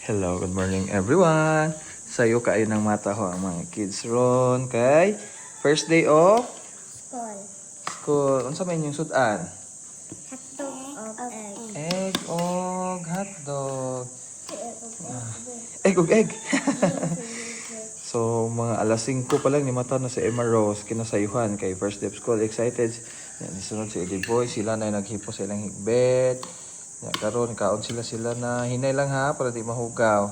Hello, good morning everyone. Sayo kaayo ng mata ho ang mga kids ron kay first day of School. school. Unsa may inyong sudan? Hotdog of egg. Egg og hotdog. Egg og egg. So mga alas 5 pa lang ni mata na si Emma Rose kinasayuhan kay first day of school. Excited. Yan isunod si Eddie Boy, sila na naghipo sa ilang higbet. Ya, karon kaon sila na hinay lang ha para di mahugaw.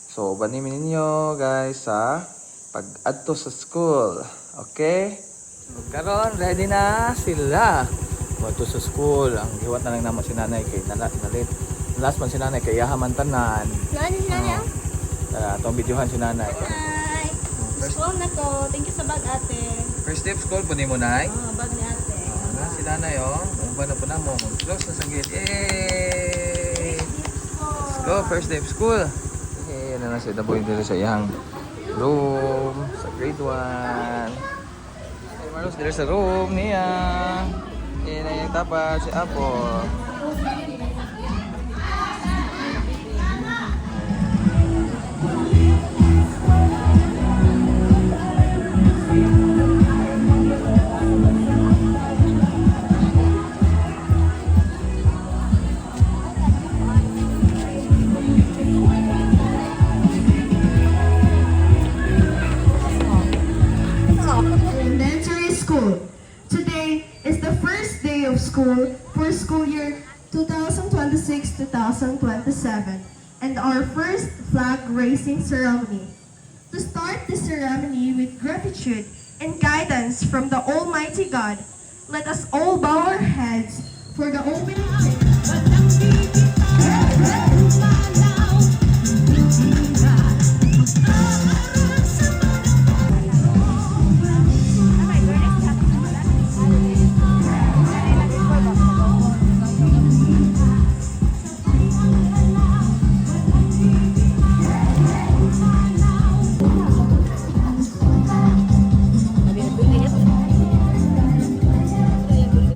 So banimin ninyo guys sa pag-adto sa school. Okay? Karon ready na sila. Adto sa school. Ang giwat na lang naman si nanay kay nalit. Last man si nanay kay yahaman tanan. Nani? Atong videohan si nanay. Hi. School na ko. Thank you sa bag ate. First day of school po ni mo nay. Bag ni ate. Si nanay oh. Umba na po na mo. Close na sanggit. Yay! Let's go, first day of school. Okay, na siya daboy dito sa iyang room sa grade 1. Hey, Maros, dito sa room niya. Yan na yung tapat si Apo. Elementary School. Today is the first day of school for school year 2026-2027 and our first flag raising ceremony. To start the ceremony with gratitude and guidance from the Almighty God, let us all bow our heads for the opening.